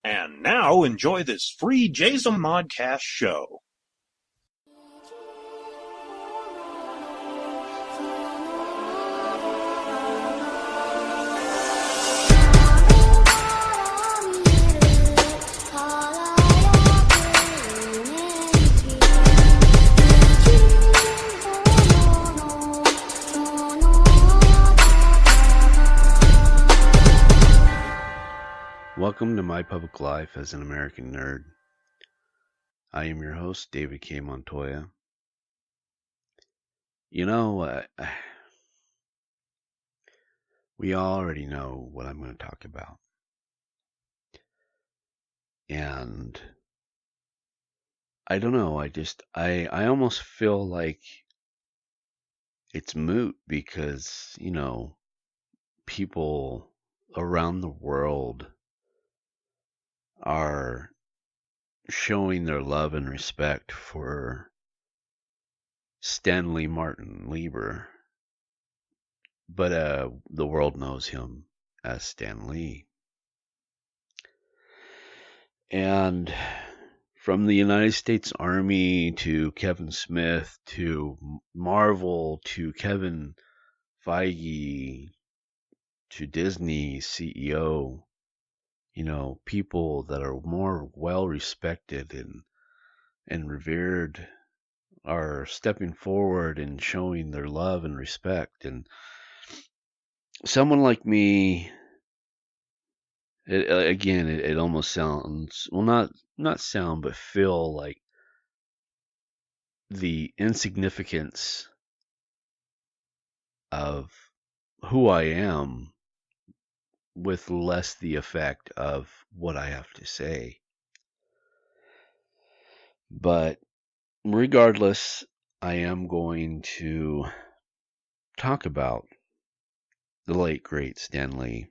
And now enjoy this free Jason Modcast show. Welcome to My Public Life as an American Nerd. I am your host, David K. Montoya. You know, we already know what I'm going to talk about. And I don't know, I almost feel like it's moot because, people around the world are showing their love and respect for Stanley Martin Lieber, but the world knows him as Stan Lee. And from the United States Army to Kevin Smith to Marvel to Kevin Feige to Disney CEO, people that are more well respected and revered are stepping forward and showing their love and respect. And someone like me, it almost sounds, well, not sound, but feel like the insignificance of who I am with less the effect of what I have to say. But regardless, I am going to talk about the late, great Stan Lee.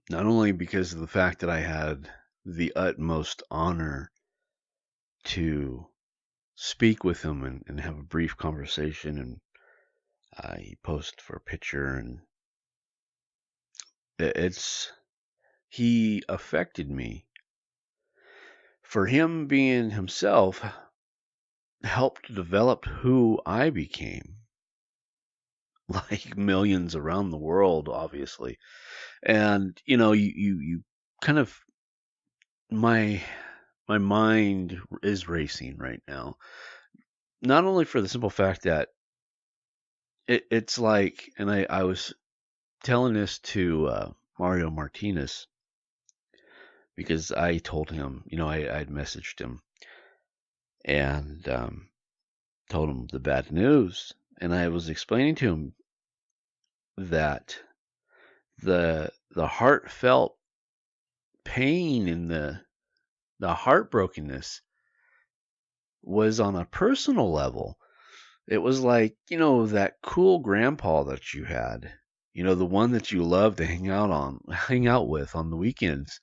Not only because of the fact that I had the utmost honor to speak with him and have a brief conversation, and he posed for a picture, and he affected me. For him being himself helped develop who I became, like millions around the world, obviously. And you kind of, my mind is racing right now, not only for the simple fact that it's like, and I was telling this to Mario Martinez, because I told him, I'd messaged him and told him the bad news, and I was explaining to him that the heartfelt pain and the heartbrokenness was on a personal level. It was like, that cool grandpa that you had, the one that you loved to hang out with on the weekends.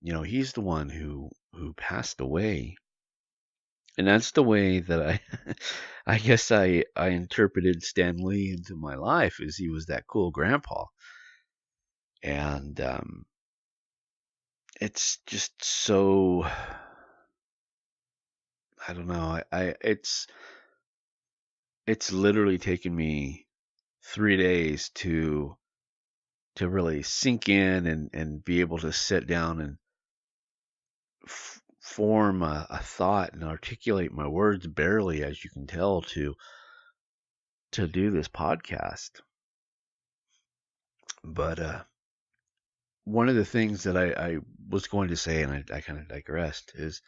He's the one who passed away. And that's the way that I guess I interpreted Stan Lee into my life, is he was that cool grandpa. And it's just so, I don't know. It's literally taken me 3 days to really sink in and be able to sit down and form a thought and articulate my words barely, as you can tell, to do this podcast. But one of the things that I was going to say, and I kind of digressed, is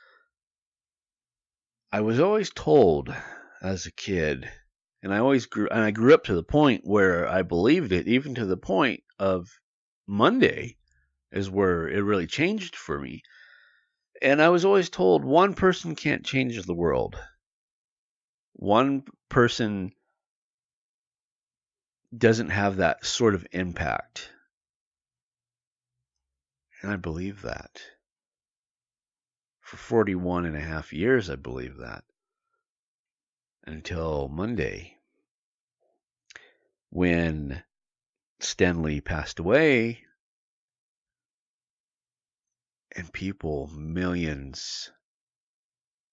I was always told as a kid, and I grew up to the point where I believed it, even to the point of Monday is where it really changed for me. And I was always told one person can't change the world. One person doesn't have that sort of impact. And I believe that. For 41 and a half years, I believed that. Until Monday, when Stan Lee passed away, And people, millions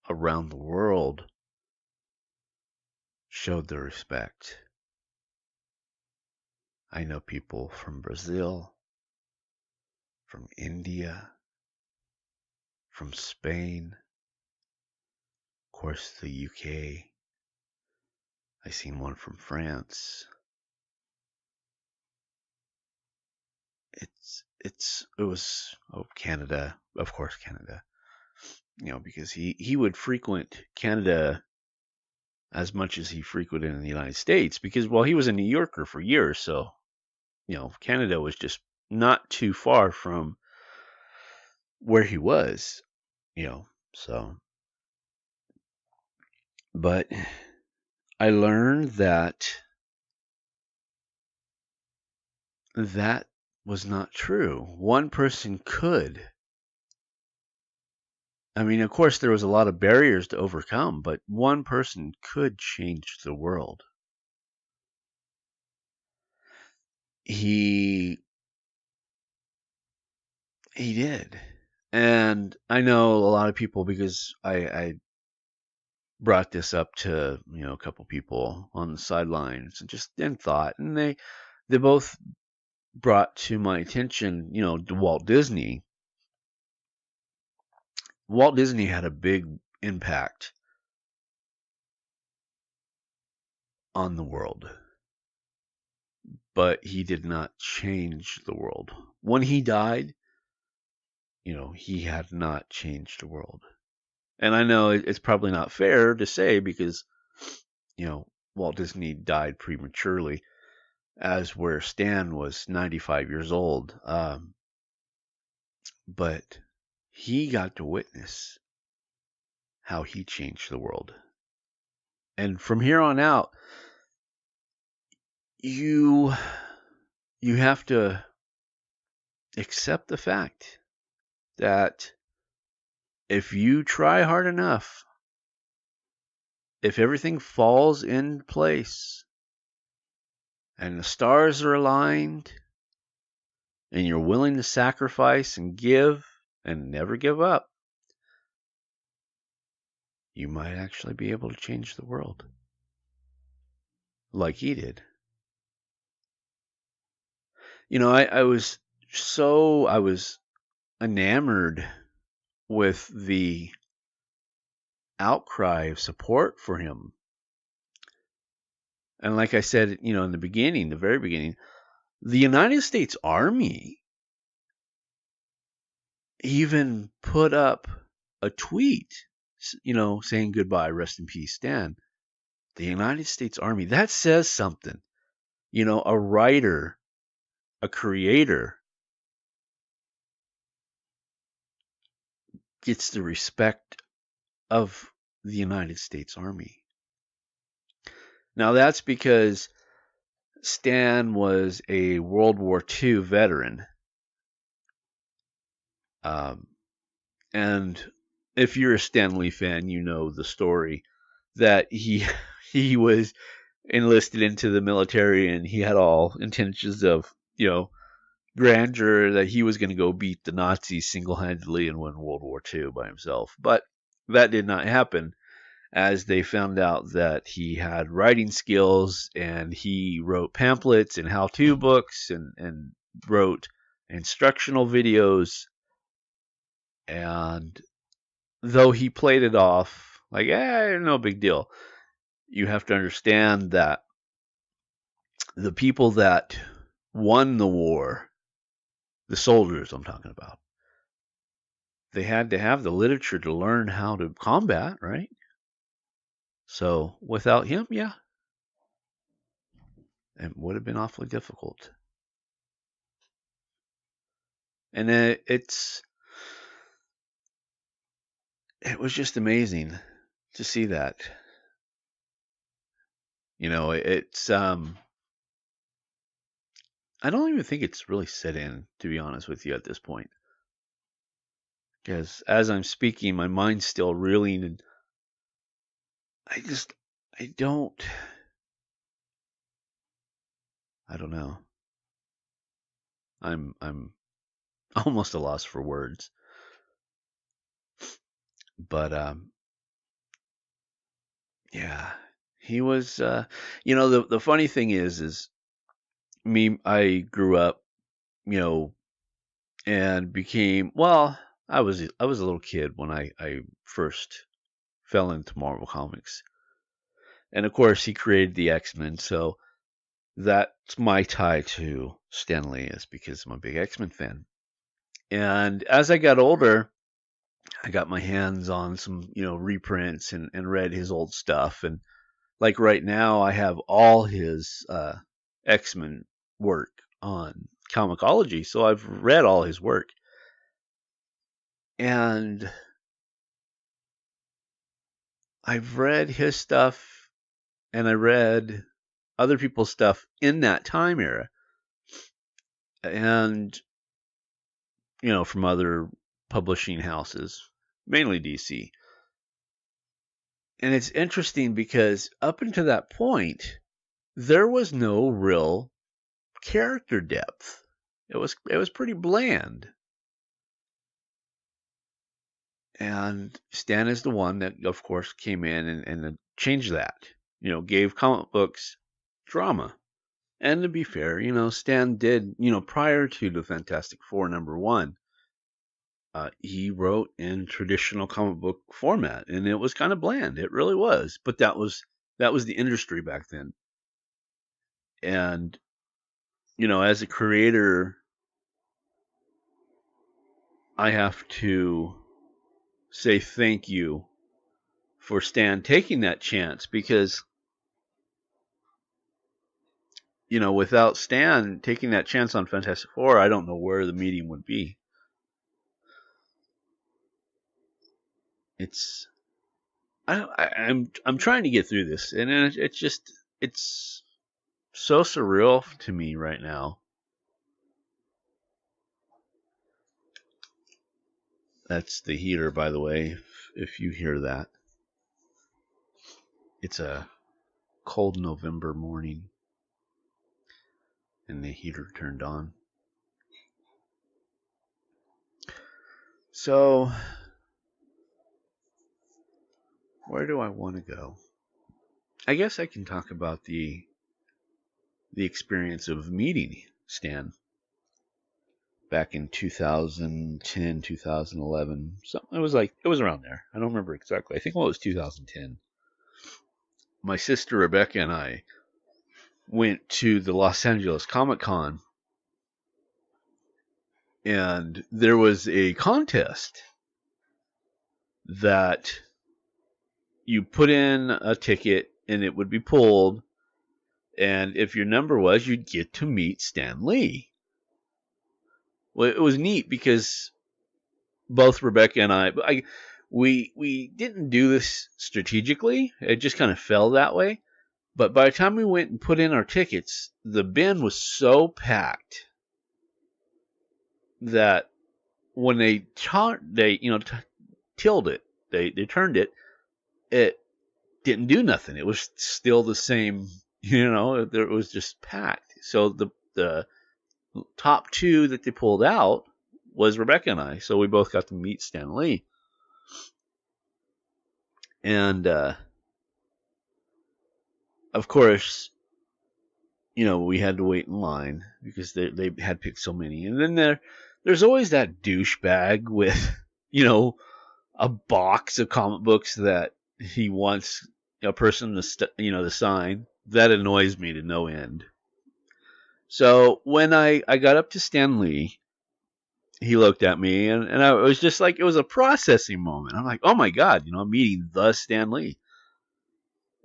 around the world, showed their respect. I know people from Brazil, from India, from Spain, of course the UK. I seen one from France. It was Canada, of course Canada. Because he would frequent Canada as much as he frequented in the United States because he was a New Yorker for years, so Canada was just not too far from where he was, so but I learned that that was not true. One person could. I mean, of course, there was a lot of barriers to overcome, but one person could change the world. He did. And I know a lot of people because I brought this up to, a couple people on the sidelines and just in thought. And they both brought to my attention, Walt Disney. Walt Disney had a big impact on the world, but he did not change the world. When he died, he had not changed the world. And I know it's probably not fair to say because, Walt Disney died prematurely, as where Stan was 95 years old. But he got to witness how he changed the world. And from here on out, you have to accept the fact that if you try hard enough, if everything falls in place and the stars are aligned and you're willing to sacrifice and give and never give up, you might actually be able to change the world like he did. I was enamored with the outcry of support for him. And like I said, in the very beginning, the United States Army even put up a tweet, saying goodbye, rest in peace, Stan. The United States Army, that says something. A writer, a creator gets the respect of the United States Army. Now that's because Stan was a World War II veteran. And if you're a Stan Lee fan, you know the story that he was enlisted into the military and he had all intentions of, grandeur that he was going to go beat the Nazis single-handedly and win World War II by himself. But that did not happen, as they found out that he had writing skills and he wrote pamphlets and how-to books and wrote instructional videos. And though he played it off like, no big deal, you have to understand that the people that won the war, the soldiers I'm talking about, they had to have the literature to learn how to combat, right? So without him, yeah, it would have been awfully difficult. And it was just amazing to see that. It's I don't even think it's really set in, to be honest with you, at this point. Because as I'm speaking, my mind's still reeling, and I don't know. I'm almost a loss for words. But yeah, he was. The funny thing is me. I grew up, you know, and became well. I was a little kid when I first fell into Marvel Comics, and of course he created the X-Men. So that's my tie to Stan Lee, is because I'm a big X-Men fan. And as I got older, I got my hands on some, reprints and read his old stuff. And like right now, I have all his X-Men work on Comixology. So I've read all his work. And I've read his stuff and I read other people's stuff in that time era. And, from other publishing houses, mainly DC. And it's interesting because up until that point, there was no real character depth. It was pretty bland. And Stan is the one that, of course, came in and changed that. Gave comic books drama. And to be fair, Stan did, prior to the Fantastic Four #1, he wrote in traditional comic book format, and it was kind of bland. It really was. But that was the industry back then. And as a creator, I have to say thank you for Stan taking that chance, because without Stan taking that chance on Fantastic Four, I don't know where the medium would be. I'm trying to get through this, and it's so surreal to me right now. That's the heater, by the way, if you hear that. It's a cold November morning, and the heater turned on. So, where do I want to go? I guess I can talk about the experience of meeting Stan back in 2010, 2011. So it was around there. I don't remember exactly. I think it was 2010. My sister Rebecca and I went to the Los Angeles Comic Con, and there was a contest that you put in a ticket and it would be pulled, and if your number was, you'd get to meet Stan Lee. Well, it was neat because both Rebecca and we didn't do this strategically. It just kind of fell that way. But by the time we went and put in our tickets, the bin was so packed that when they tilled it, they turned it, it didn't do nothing. It was still the same, it was just packed. So the top two that they pulled out was Rebecca and I. So we both got to meet Stan Lee. And of course, we had to wait in line because they had picked so many. And then there's always that douchebag with, a box of comic books that he wants a person to sign. That annoys me to no end. So when I got up to Stan Lee, he looked at me, and I was just like, it was a processing moment. I'm like, oh my God, I'm meeting the Stan Lee.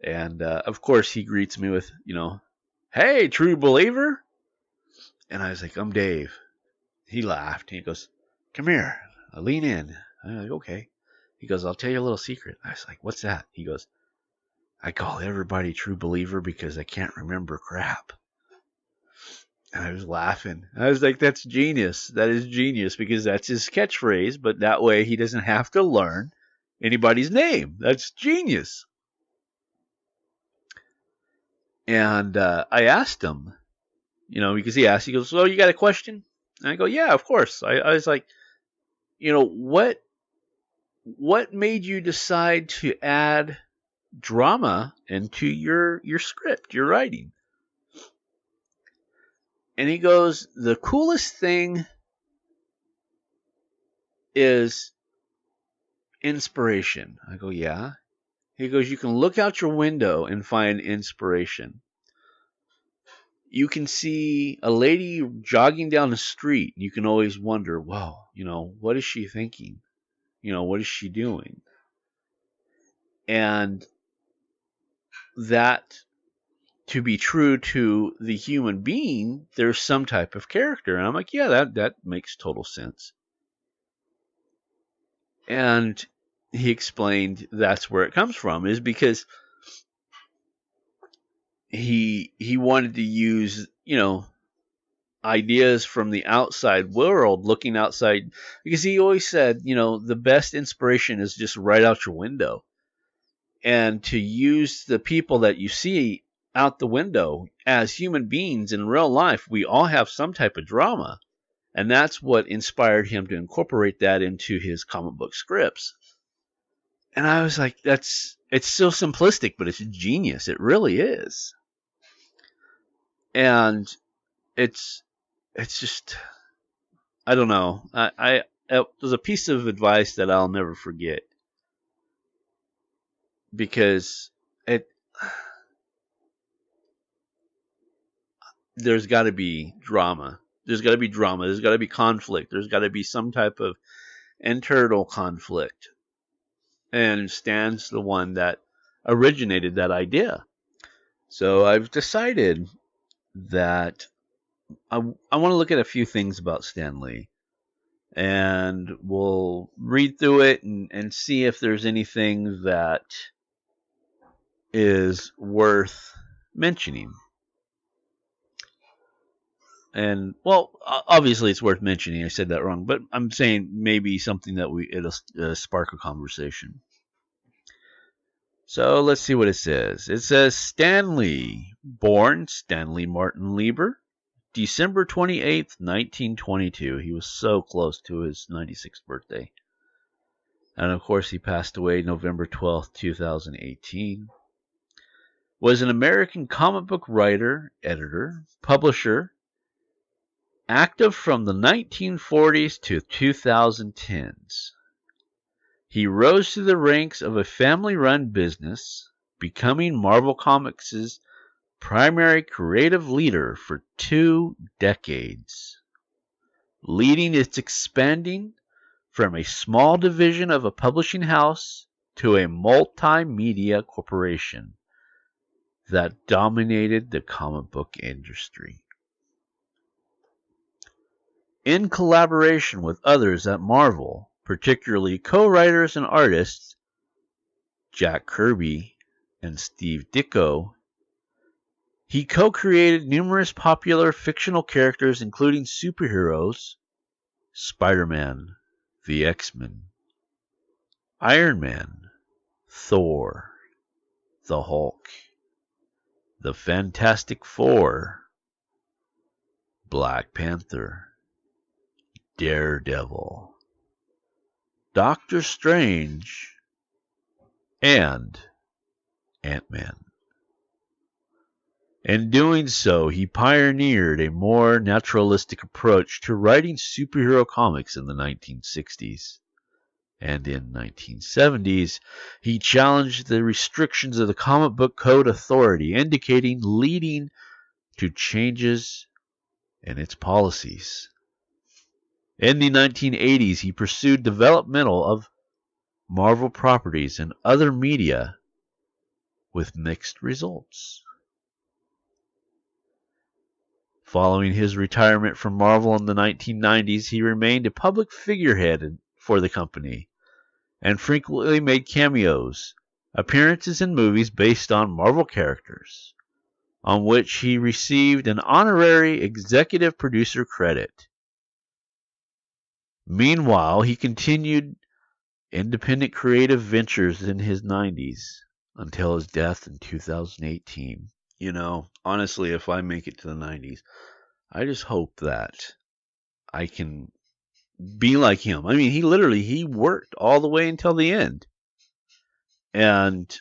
And of course, he greets me with, hey, true believer. And I was like, I'm Dave. He laughed. He goes, come here. I lean in. I'm like, okay. He goes, I'll tell you a little secret. I was like, what's that? He goes, I call everybody true believer because I can't remember crap. And I was laughing. I was like, that's genius. That is genius, because that's his catchphrase, but that way he doesn't have to learn anybody's name. That's genius. And I asked him, because he asked, he goes, so you got a question? And I go, yeah, of course. I was like, what what made you decide to add drama into your script, your writing? And he goes, the coolest thing is inspiration. I go, yeah. He goes, you can look out your window and find inspiration. You can see a lady jogging down the street. You can always wonder, wow, what is she thinking? What is she doing? And that, to be true to the human being, there's some type of character. And I'm like, yeah, that makes total sense. And he explained that's where it comes from, is because he wanted to use, ideas from the outside world, looking outside, because he always said, the best inspiration is just right out your window. And to use the people that you see out the window as human beings in real life, we all have some type of drama. And that's what inspired him to incorporate that into his comic book scripts. And I was like, it's so simplistic, but it's genius. It really is. And it's just, I don't know. It was a piece of advice that I'll never forget, because there's got to be drama. There's got to be drama. There's got to be conflict. There's got to be some type of internal conflict. And Stan's the one that originated that idea. So I've decided that I want to look at a few things about Stan Lee. And we'll read through it and see if there's anything that is worth mentioning. And, well, obviously it's worth mentioning. I said that wrong. But I'm saying maybe something that it'll spark a conversation. So let's see what it says. It says Stan Lee, born Stanley Martin Lieber, December 28th, 1922. He was so close to his 96th birthday. And of course, he passed away November 12th, 2018. Was an American comic book writer, editor, publisher, active from the 1940s to 2010s. He rose through the ranks of a family-run business, becoming Marvel Comics' primary creative leader for 2 decades, leading its expanding from a small division of a publishing house to a multimedia corporation that dominated the comic book industry. In collaboration with others at Marvel, particularly co-writers and artists Jack Kirby and Steve Ditko, he co-created numerous popular fictional characters including superheroes, Spider-Man, the X-Men, Iron Man, Thor, the Hulk, the Fantastic Four, Black Panther, Daredevil, Doctor Strange, and Ant-Man. In doing so, he pioneered a more naturalistic approach to writing superhero comics in the 1960s. And in 1970s, he challenged the restrictions of the comic book code authority, leading to changes in its policies. In the 1980s, he pursued developmental of Marvel properties and other media with mixed results. Following his retirement from Marvel in the 1990s, he remained a public figurehead for the company and frequently made cameos, appearances in movies based on Marvel characters, on which he received an honorary executive producer credit. Meanwhile, he continued independent creative ventures in his 90s until his death in 2018. Honestly, if I make it to the 90s, I just hope that I can be like him. I mean, he worked all the way until the end. And,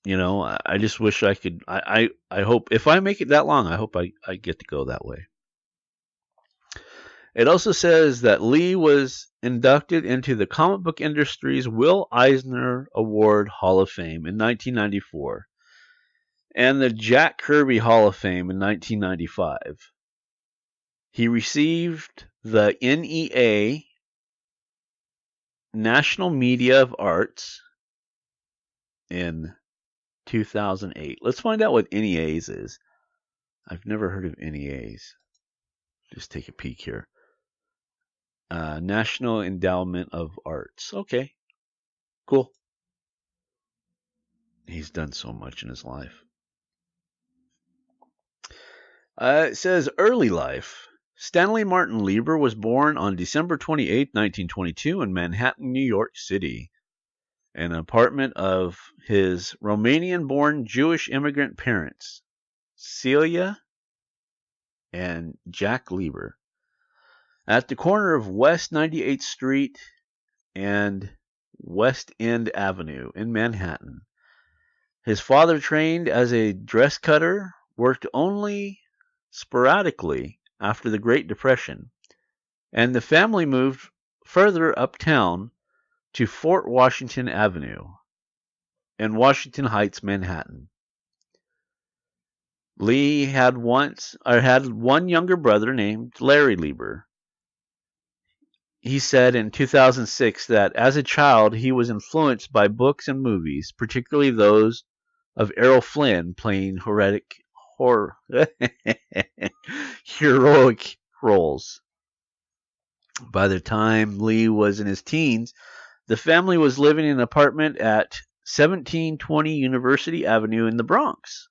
I just wish I could. I hope if I make it that long, I hope I get to go that way. It also says that Lee was inducted into the comic book industry's Will Eisner Award Hall of Fame in 1994 and the Jack Kirby Hall of Fame in 1995. He received the NEA, National Media of Arts, in 2008. Let's find out what NEAs is. I've never heard of NEAs. Just take a peek here. National Endowment of Arts. Okay, cool. He's done so much in his life. It says early life. Stanley Martin Lieber was born on December 28, 1922 in Manhattan, New York City, in an apartment of his Romanian-born Jewish immigrant parents, Celia and Jack Lieber, at the corner of West 98th Street and West End Avenue in Manhattan. His father trained as a dress cutter, worked only sporadically after the Great Depression, and the family moved further uptown to Fort Washington Avenue in Washington Heights, Manhattan. Lee had one younger brother named Larry Lieber. He said in 2006 that as a child he was influenced by books and movies, particularly those of Errol Flynn playing heroic roles. By the time Lee was in his teens, the family was living in an apartment at 1720 University Avenue in the Bronx.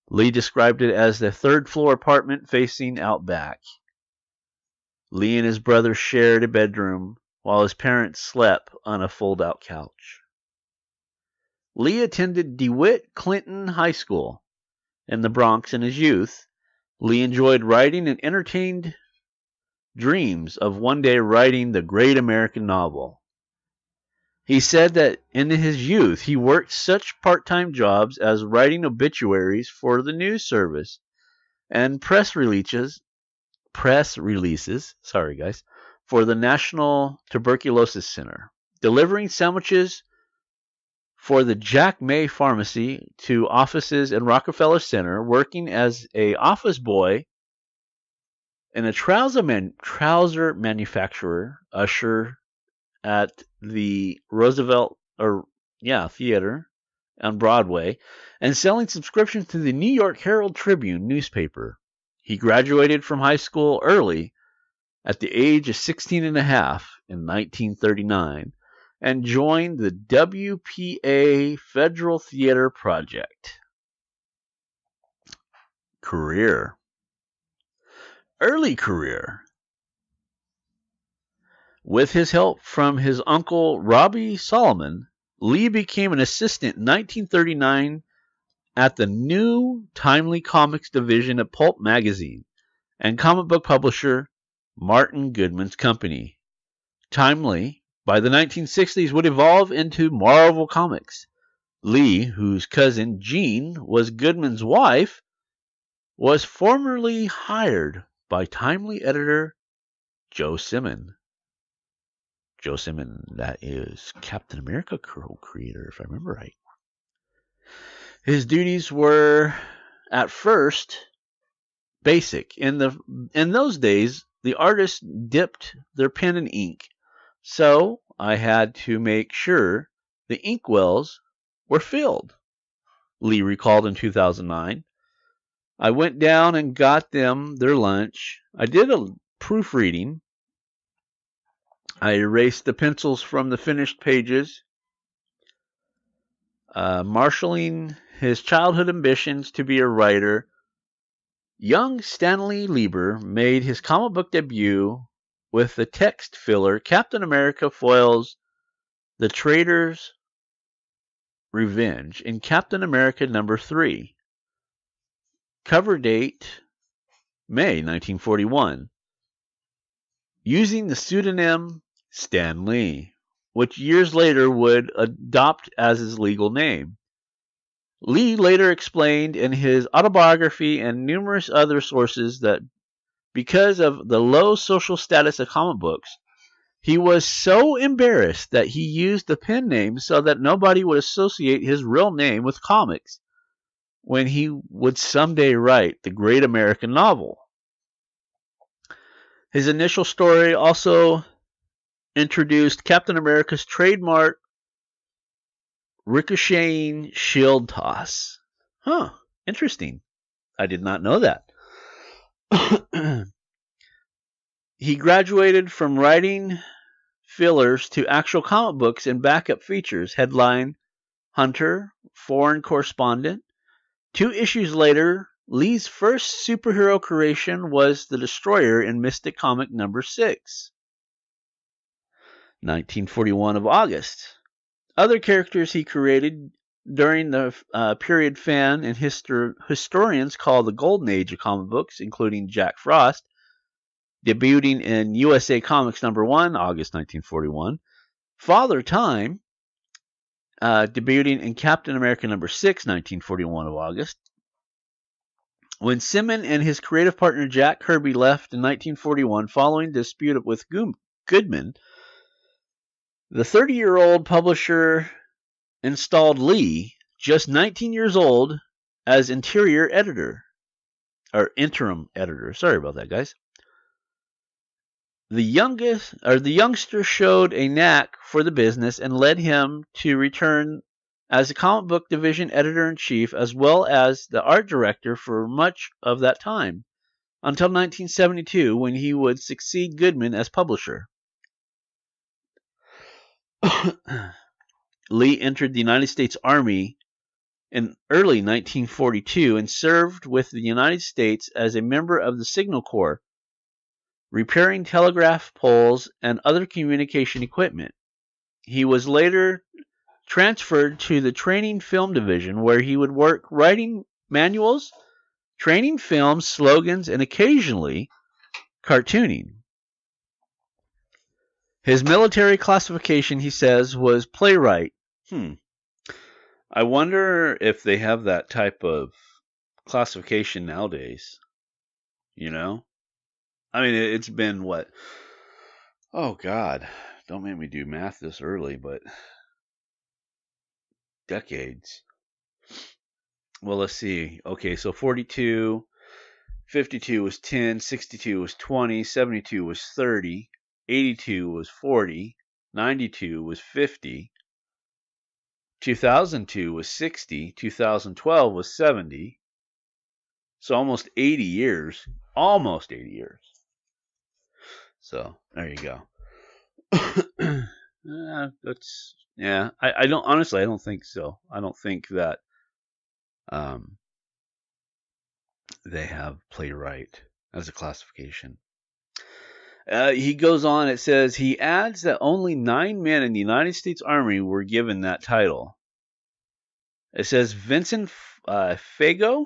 Lee described it as the third-floor apartment facing out back. Lee and his brother shared a bedroom while his parents slept on a fold-out couch. Lee attended DeWitt Clinton High School in the Bronx in his youth. Lee enjoyed writing and entertained dreams of one day writing the great American novel. He said that in his youth he worked such part-time jobs as writing obituaries for the news service and press releases, for the National Tuberculosis Center, delivering sandwiches for the Jack May Pharmacy to offices in Rockefeller Center, working as a office boy and a trouser manufacturer, usher at the Roosevelt Theater on Broadway, and selling subscriptions to the New York Herald Tribune newspaper. He graduated from high school early at the age of 16 and a half in 1939 and joined the WPA Federal Theater Project. Early career. With his help from his uncle Robbie Solomon, Lee became an assistant in 1939 at the new Timely Comics division of Pulp magazine and comic book publisher Martin Goodman's company. Timely, by the 1960s, would evolve into Marvel Comics. Lee, whose cousin Jean was Goodman's wife, was formerly hired by Timely editor Joe Simon. Joe Simon, that is Captain America co-creator, if I remember right. His duties were, at first, basic. In those days, the artists dipped their pen in ink, so I had to make sure the inkwells were filled, Lee recalled in 2009. I went down and got them their lunch. I did a proofreading. I erased the pencils from the finished pages, marshaling his childhood ambitions to be a writer. Young Stanley Lieber made his comic book debut with the text filler Captain America Foils the Traitor's Revenge in Captain America number 3. Cover date May 1941. using the pseudonym Stan Lee, which years later would adopt as his legal name. Lee later explained in his autobiography and numerous other sources that because of the low social status of comic books, he was so embarrassed that he used the pen name so that nobody would associate his real name with comics when he would someday write the great American novel. His initial story also introduced Captain America's trademark ricocheting shield toss. Huh, interesting. I did not know that. He graduated from writing fillers to actual comic books and backup features. Headline, Hunter, Foreign Correspondent. 2 issues later, Lee's first superhero creation was the Destroyer in Mystic Comic number 6. 1941 of August. Other characters he created during the period fan and historians call the Golden Age of comic books, including Jack Frost, debuting in USA Comics number 1, August 1941. Father Time, debuting in Captain America number 6, 1941 of August. When Simon and his creative partner Jack Kirby left in 1941 following a dispute with Goodman, the 30-year-old publisher installed Lee, just 19 years old, as interim editor. Sorry about that, guys. The youngster showed a knack for the business and led him to return as the comic book division editor-in-chief as well as the art director for much of that time, until 1972 when he would succeed Goodman as publisher. Lee entered the United States Army in early 1942 and served with the United States as a member of the Signal Corps, repairing telegraph poles and other communication equipment. He was later transferred to the Training Film Division, where he would work writing manuals, training films, slogans, and occasionally cartooning. His military classification, he says, was playwright. I wonder if they have that type of classification nowadays. You know? I mean, it's been what? Oh, God. Don't make me do math this early, but decades. Well, let's see. Okay, so 42, 52 was 10, 62 was 20, 72 was 30, 82 was 40, 92 was 50, 2002 was 60, 2012 was 70. So almost 80 years. Almost 80 years. So, there you go. I don't think so. I don't think that they have playwright as a classification. He goes on, it says, he adds that only 9 men in the United States Army were given that title. It says Vincent Fago,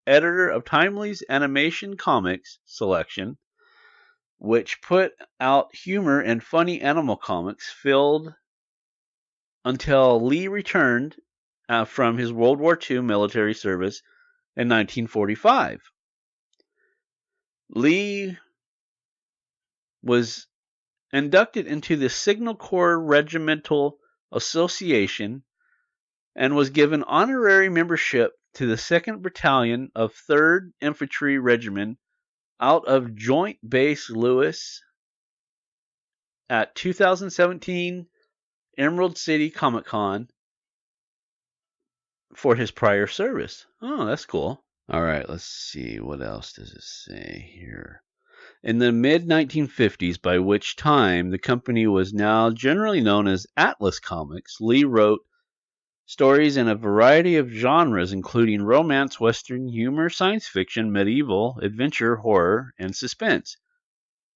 editor of Timely's Animation Comics selection, which put out humor and funny animal comics, filled until Lee returned from his World War II military service in 1945. Lee was inducted into the Signal Corps Regimental Association and was given honorary membership to the 2nd Battalion of 3rd Infantry Regiment out of Joint Base Lewis at 2017 Emerald City Comic Con for his prior service. Oh, that's cool. All right, let's see. What else does it say here? In the mid-1950s, by which time the company was now generally known as Atlas Comics, Lee wrote stories in a variety of genres, including romance, western, humor, science fiction, medieval, adventure, horror, and suspense.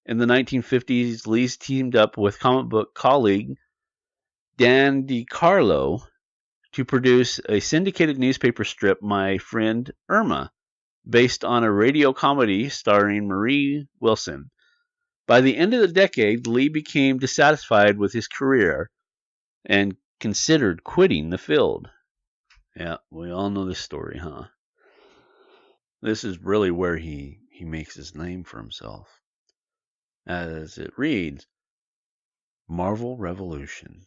In the 1950s, Lee teamed up with comic book colleague Dan DiCarlo to produce a syndicated newspaper strip, My Friend Irma, based on a radio comedy starring Marie Wilson. By the end of the decade, Lee became dissatisfied with his career and considered quitting the field. Yeah, we all know this story, huh? This is really where he makes his name for himself. As it reads, Marvel Revolution.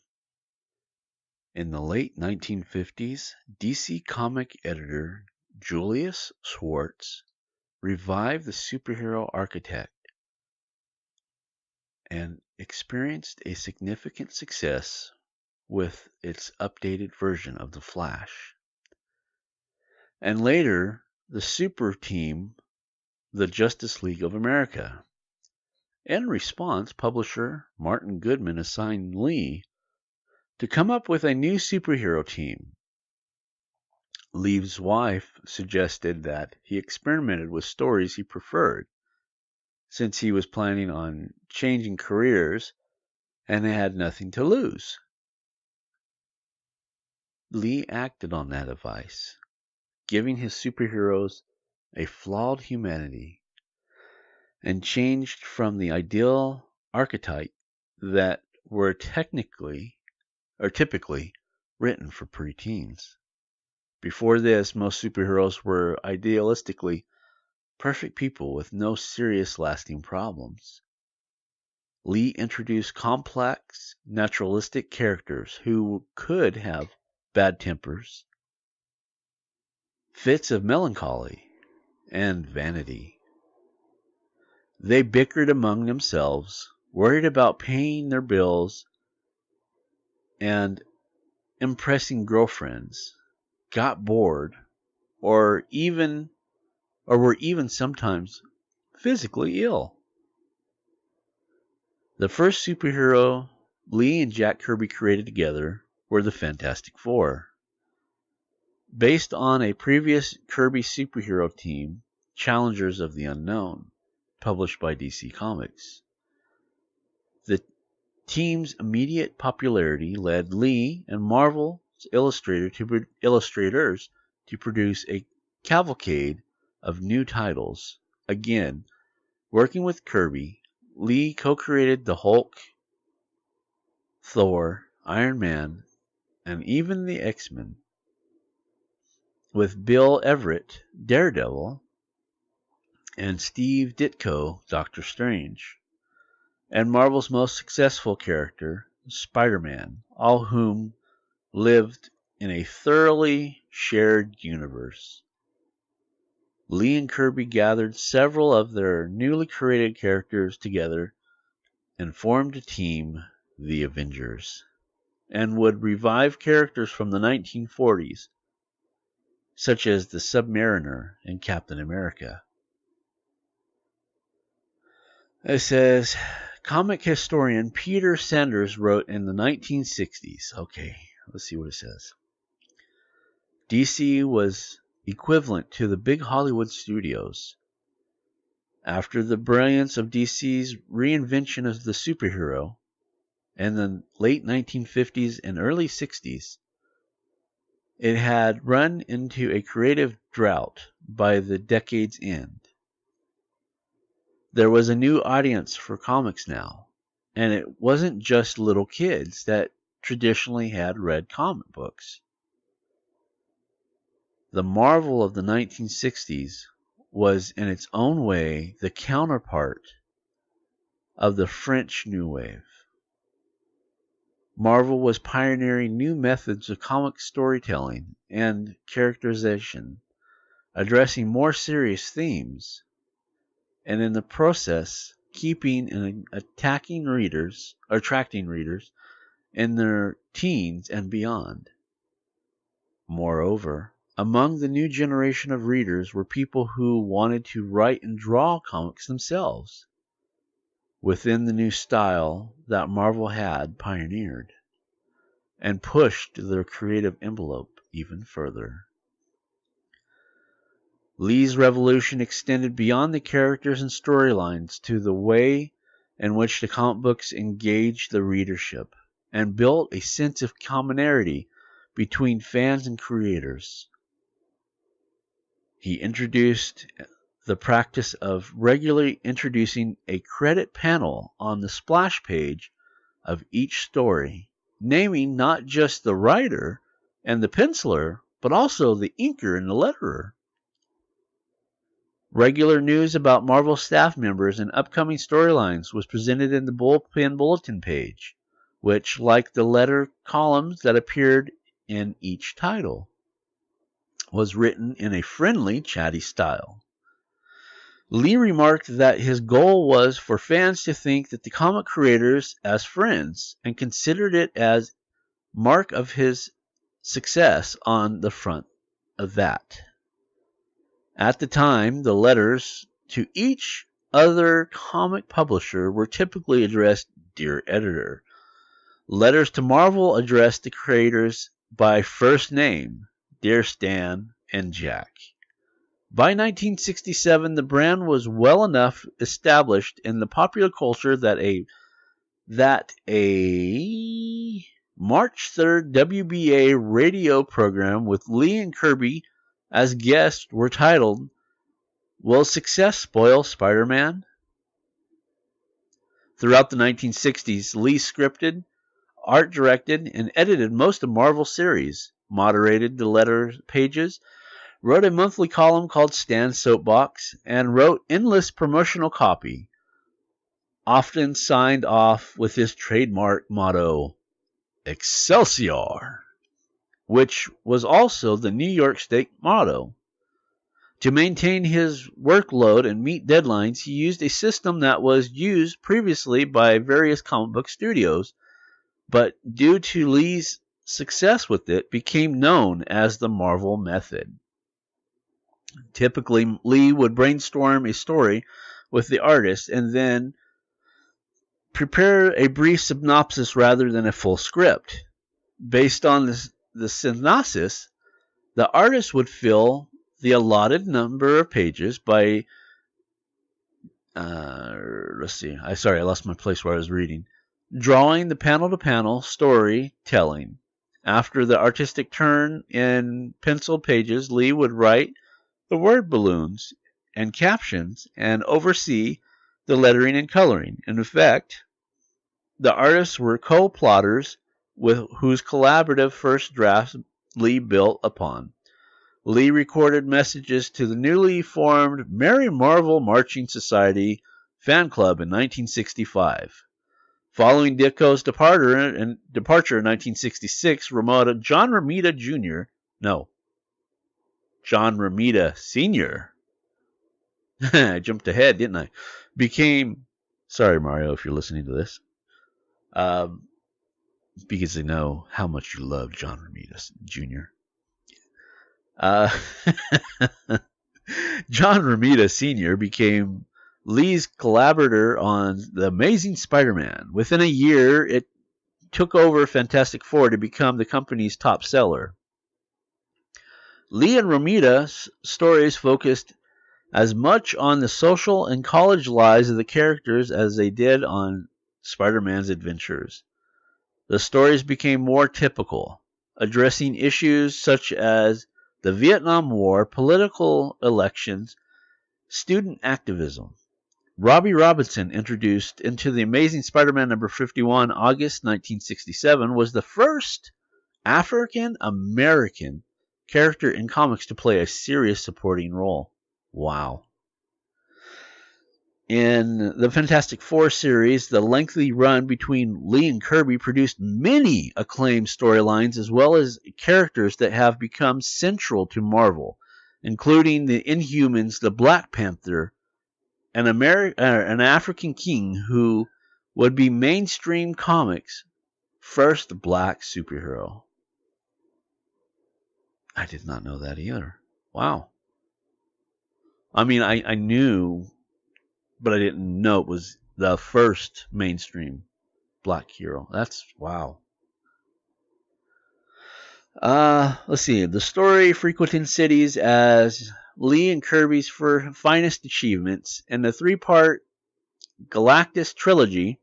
In the late 1950s, DC comic editor Julius Schwartz revived the superhero archetype and experienced a significant success with its updated version of The Flash. And later, the super team, the Justice League of America. In response, publisher Martin Goodman assigned Lee to come up with a new superhero team. Lee's wife suggested that he experimented with stories he preferred, since he was planning on changing careers and had nothing to lose. Lee acted on that advice, giving his superheroes a flawed humanity, and changed from the ideal archetype that were typically written for preteens. Before this, most superheroes were idealistically perfect people with no serious lasting problems. Lee introduced complex, naturalistic characters who could have bad tempers, fits of melancholy, and vanity. They bickered among themselves, worried about paying their bills and impressing girlfriends, got bored, or were even sometimes physically ill. The first superhero Lee and Jack Kirby created together were the Fantastic Four. Based on a previous Kirby superhero team, Challengers of the Unknown, published by DC Comics. The team's immediate popularity led Lee and Marvel's illustrators to produce a cavalcade of new titles. Again, working with Kirby, Lee co-created the Hulk, Thor, Iron Man, and even the X-Men. With Bill Everett, Daredevil, and Steve Ditko, Doctor Strange, and Marvel's most successful character, Spider-Man, all whom lived in a thoroughly shared universe. Lee and Kirby gathered several of their newly created characters together and formed a team, the Avengers, and would revive characters from the 1940s, such as the Submariner and Captain America. It says, comic historian Peter Sanders wrote in the 1960s. Okay, let's see what it says. DC was equivalent to the big Hollywood studios. After the brilliance of DC's reinvention of the superhero in the late 1950s and early 60s, it had run into a creative drought by the decade's end. There was a new audience for comics now, and it wasn't just little kids that traditionally had read comic books. The Marvel of the 1960s was in its own way the counterpart of the French New Wave. Marvel was pioneering new methods of comic storytelling and characterization, addressing more serious themes, and in the process keeping and attracting readers in their teens and beyond. Moreover, among the new generation of readers were people who wanted to write and draw comics themselves, within the new style that Marvel had pioneered, and pushed their creative envelope even further. Lee's revolution extended beyond the characters and storylines to the way in which the comic books engaged the readership, and built a sense of commonality between fans and creators. He introduced the practice of regularly introducing a credit panel on the splash page of each story, naming not just the writer and the penciler, but also the inker and the letterer. Regular news about Marvel staff members and upcoming storylines was presented in the bullpen bulletin page, which, like the letter columns that appeared in each title, was written in a friendly, chatty style. Lee remarked that his goal was for fans to think that the comic creators as friends and considered it as mark of his success on the front of that. At the time, the letters to each other comic publisher were typically addressed Dear Editor. Letters to Marvel addressed the creators by first name, Dear Stan and Jack. By 1967, the brand was well enough established in the popular culture that a March 3rd WBA radio program with Lee and Kirby as guests were titled, Will Success Spoil Spider-Man? Throughout the 1960s, Lee scripted, art directed, and edited most of Marvel's series, moderated the letter pages, wrote a monthly column called Stan's Soapbox, and wrote endless promotional copy, often signed off with his trademark motto, Excelsior, which was also the New York State motto. To maintain his workload and meet deadlines, he used a system that was used previously by various comic book studios, but due to Lee's success with it, became known as the Marvel Method. Typically, Lee would brainstorm a story with the artist and then prepare a brief synopsis rather than a full script. Based on the synopsis, the artist would fill the allotted number of pages by, let's see, I lost my place where I was reading, drawing the panel-to-panel storytelling. After the artistic turn in penciled pages, Lee would write the word balloons and captions and oversee the lettering and coloring. In effect, the artists were co-plotters with whose collaborative first drafts Lee built upon. Lee recorded messages to the newly formed Merry Marvel Marching Society fan club in 1965. Following Ditko's departure in 1966, John Romita Sr. I jumped ahead, didn't I? Became, sorry Mario if you're listening to this, because they know how much you love John Romita Jr. John Romita Sr. became Lee's collaborator on The Amazing Spider-Man. Within a year, it took over Fantastic Four to become the company's top seller. Lee and Romita's stories focused as much on the social and college lives of the characters as they did on Spider-Man's adventures. The stories became more typical, addressing issues such as the Vietnam War, political elections, student activism. Robbie Robinson, introduced into The Amazing Spider-Man number 51, August 1967, was the first African-American character in comics to play a serious supporting role. Wow. In the Fantastic Four series, the lengthy run between Lee and Kirby produced many acclaimed storylines as well as characters that have become central to Marvel, including the Inhumans, the Black Panther, an African king who would be mainstream comics' first black superhero. I did not know that either. Wow. I mean, I knew, but I didn't know it was the first mainstream black hero. That's wow. Let's see. The story frequenting cities as Lee and Kirby's finest achievements in the three-part Galactus trilogy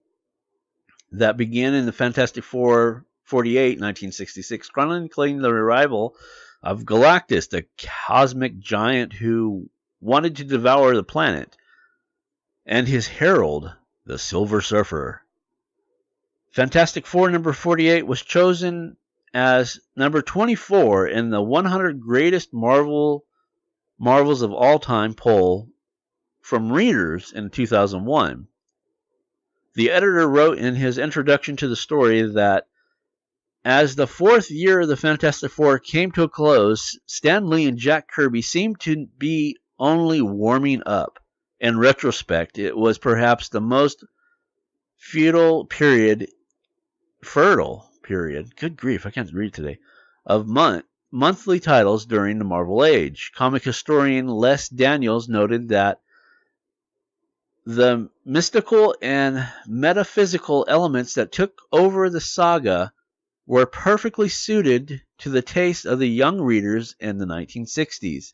that began in the Fantastic Four 48, 1966, chronicling the arrival of Galactus, the cosmic giant who wanted to devour the planet, and his herald, the Silver Surfer. Fantastic Four number 48 was chosen as number 24 in the 100 Greatest Marvels of All Time poll from readers in 2001. The editor wrote in his introduction to the story that as the fourth year of the Fantastic Four came to a close, Stan Lee and Jack Kirby seemed to be only warming up. In retrospect, it was perhaps the most fertile period, good grief, I can't read today, of monthly titles during the Marvel Age. Comic historian Les Daniels noted that the mystical and metaphysical elements that took over the saga were perfectly suited to the taste of the young readers in the 1960s.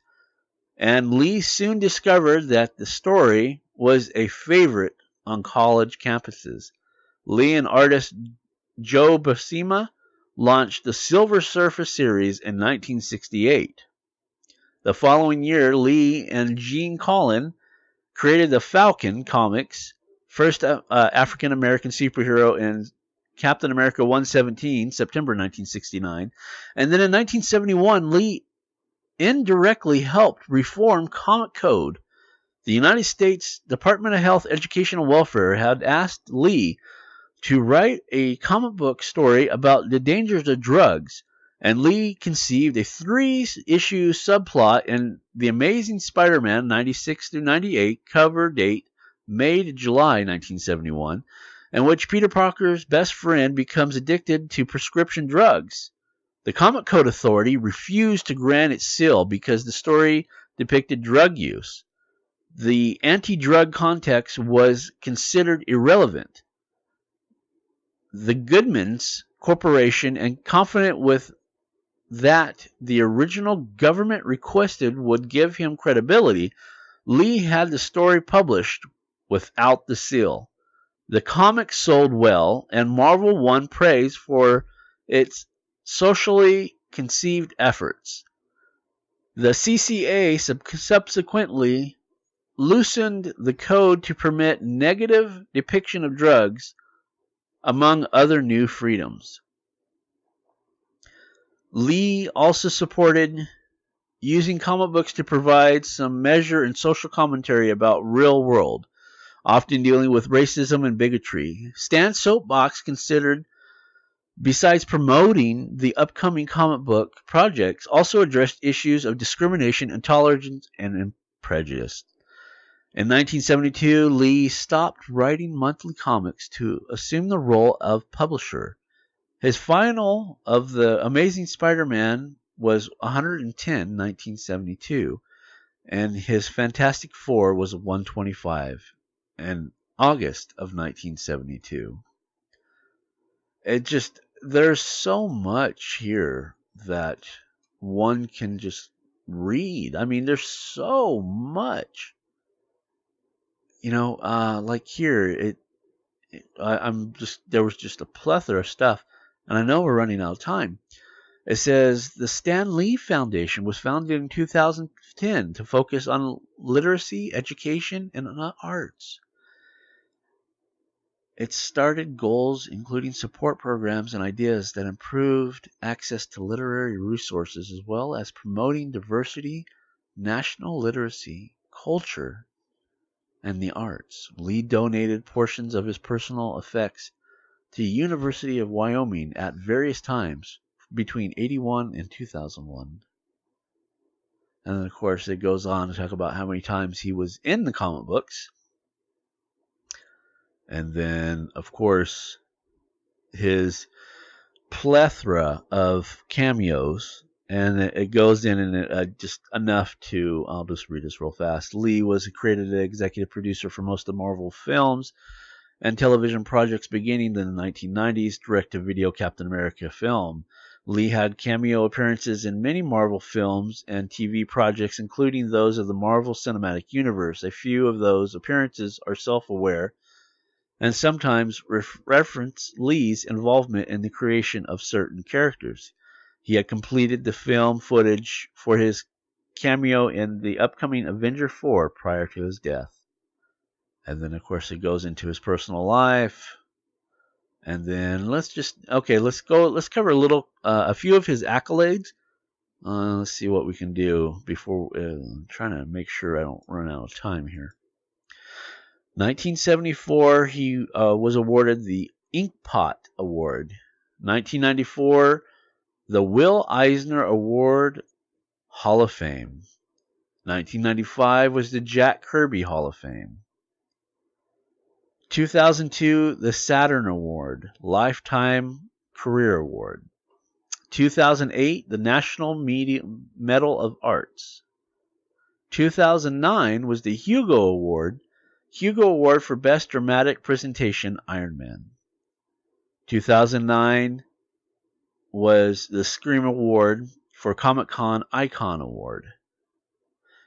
And Lee soon discovered that the story was a favorite on college campuses. Lee and artist Joe Buscema launched the Silver Surfer series in 1968. The following year, Lee and Gene Colan created the Falcon comics, first African-American superhero in Captain America 117, September 1969. And then in 1971, Lee indirectly helped reform comic code. The United States Department of Health, Education, and Welfare had asked Lee to write a comic book story about the dangers of drugs, and Lee conceived a 3-issue subplot in The Amazing Spider-Man 96 through 98, cover date May to July 1971, in which Peter Parker's best friend becomes addicted to prescription drugs. The Comic Code Authority refused to grant it seal because the story depicted drug use. The anti-drug context was considered irrelevant. The Goodman's Corporation, and confident with that the original government requested would give him credibility, Lee had the story published without the seal. The comic sold well, and Marvel won praise for its socially conceived efforts. The CCA subsequently loosened the code to permit negative depiction of drugs, among other new freedoms. Lee also supported using comic books to provide some measure and social commentary about real world, often dealing with racism and bigotry. Stan's soapbox considered, besides promoting the upcoming comic book projects, also addressed issues of discrimination, intolerance, and prejudice. In 1972, Lee stopped writing monthly comics to assume the role of publisher. His final of The Amazing Spider-Man was 110 in 1972, and his Fantastic Four was 125 in August of 1972. There's so much here that one can just read. I mean, there's so much. Like here, there was just a plethora of stuff, and I know we're running out of time. It says the Stan Lee Foundation was founded in 2010 to focus on literacy, education, and arts. It started goals including support programs and ideas that improved access to literary resources, as well as promoting diversity, national literacy, culture, and the arts. Lee donated portions of his personal effects to the University of Wyoming at various times between 1981 and 2001. And then, of course, it goes on to talk about how many times he was in the comic books. And then, of course, his plethora of cameos. And it goes in and just enough to, I'll just read this real fast. Lee was created an executive producer for most of the Marvel films and television projects beginning in the 1990s, direct-to-video Captain America film. Lee had cameo appearances in many Marvel films and TV projects, including those of the Marvel Cinematic Universe. A few of those appearances are self-aware and sometimes reference Lee's involvement in the creation of certain characters. He had completed the film footage for his cameo in the upcoming Avenger 4 prior to his death. And then, of course, it goes into his personal life. And then let's cover a few of his accolades. Let's see what we can do before, I'm trying to make sure I don't run out of time here. 1974, he was awarded the Inkpot Award. 1994, the Will Eisner Award, Hall of Fame. 1995 was the Jack Kirby Hall of Fame. 2002, the Saturn Award, Lifetime Career Award. 2008, the National Medal of Arts. 2009 was the Hugo Award for Best Dramatic Presentation, Iron Man. 2009 was the Scream Award for Comic-Con Icon Award.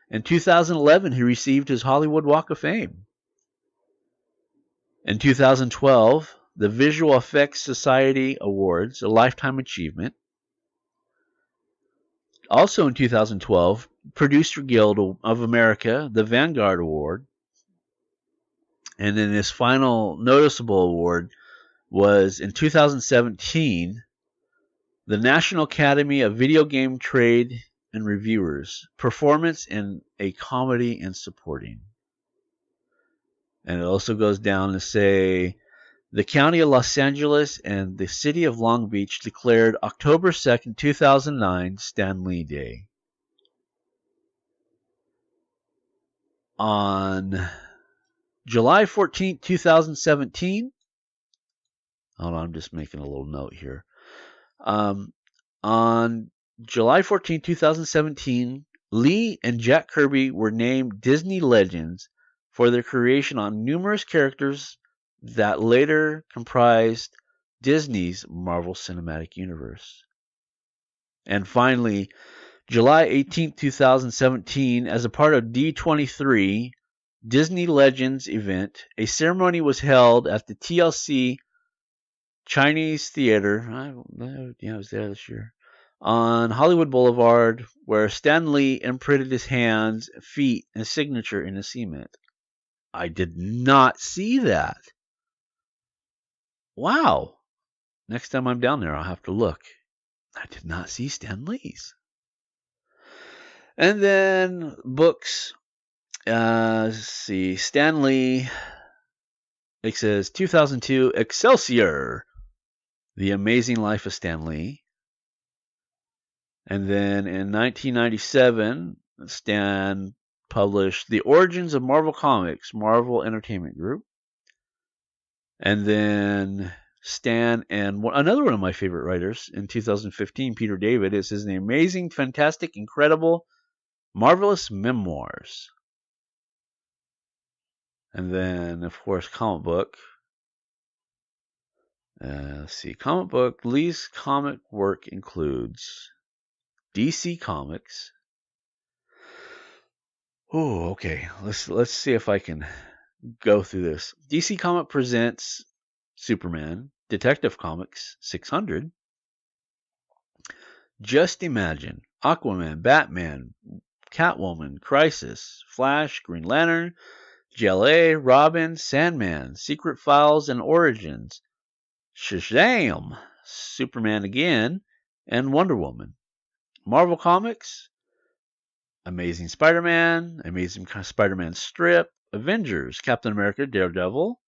In 2011, he received his Hollywood Walk of Fame. In 2012, the Visual Effects Society Awards, a Lifetime Achievement. Also in 2012, Producer Guild of America, the Vanguard Award. And then his final noticeable award was in 2017, the National Academy of Video Game Trade and Reviewers, Performance in a Comedy and Supporting. And it also goes down to say, the County of Los Angeles and the City of Long Beach declared October 2nd, 2009, Stan Lee Day. On July 14th, 2017, hold on, I'm just making a little note here. On July 14th, 2017, Lee and Jack Kirby were named Disney Legends for their creation on numerous characters that later comprised Disney's Marvel Cinematic Universe. And finally, July 18, 2017, as a part of D23 Disney Legends event, a ceremony was held at the TLC Chinese Theater. I was there this year. On Hollywood Boulevard, where Stan Lee imprinted his hands, feet, and signature in the cement. I did not see that. Wow. Next time I'm down there, I'll have to look. I did not see Stan Lee's. And then books. Let's see. Stan Lee. It says 2002 Excelsior, The Amazing Life of Stan Lee. And then in 1997, Stan published The Origins of Marvel Comics, Marvel Entertainment Group. And then Stan and another one of my favorite writers in 2015, Peter David, is his Amazing, Fantastic, Incredible, Marvelous Memoirs. And then, of course, comic book. Let's see. Comic book. Lee's comic work includes DC Comics. Oh, okay. Let's see if I can go through this. DC Comic presents Superman, Detective Comics 600. Just Imagine, Aquaman, Batman, Catwoman, Crisis, Flash, Green Lantern, JLA, Robin, Sandman, Secret Files and Origins, Shazam, Superman Again, and Wonder Woman. Marvel Comics, Amazing Spider-Man, Amazing Spider-Man Strip, Avengers, Captain America, Daredevil,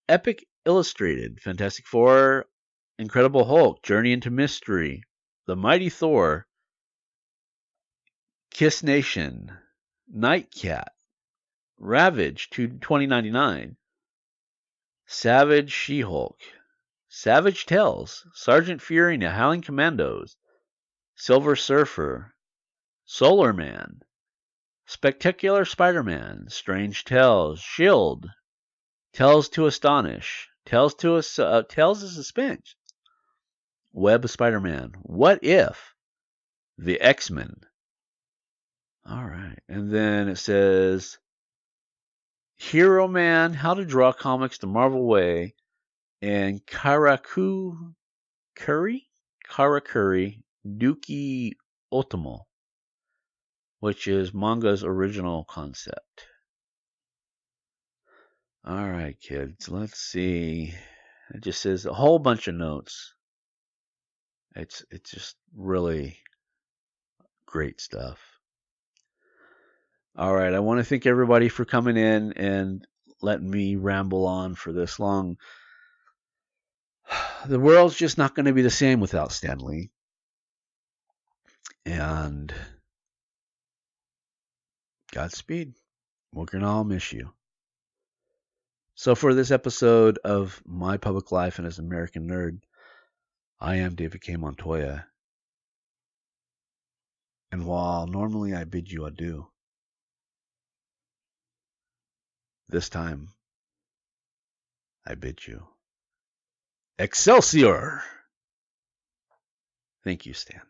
Epic Illustrated, Fantastic Four, Incredible Hulk, Journey into Mystery, The Mighty Thor, Kiss Nation, Nightcat, Ravage 2099, Savage She-Hulk, Savage Tales, Sergeant Fury and the Howling Commandos, Silver Surfer, Solar Man, Spectacular Spider-Man, Strange Tales, Shield, Tales to Astonish, Tales to Suspense, Web of Spider-Man, What If, The X-Men. All right, and then it says Hero Man, How to Draw Comics the Marvel Way, and Karakuri, Duki Otomo. which is manga's original concept. All right, kids, let's see. It just says a whole bunch of notes. It's just really great stuff. All right, I want to thank everybody for coming in and letting me ramble on for this long. The world's just not going to be the same without Stan Lee. And Godspeed. We're going to all miss you. So for this episode of My Public Life and as an American Nerd, I am David K. Montoya. And while normally I bid you adieu, this time I bid you Excelsior! Thank you, Stan.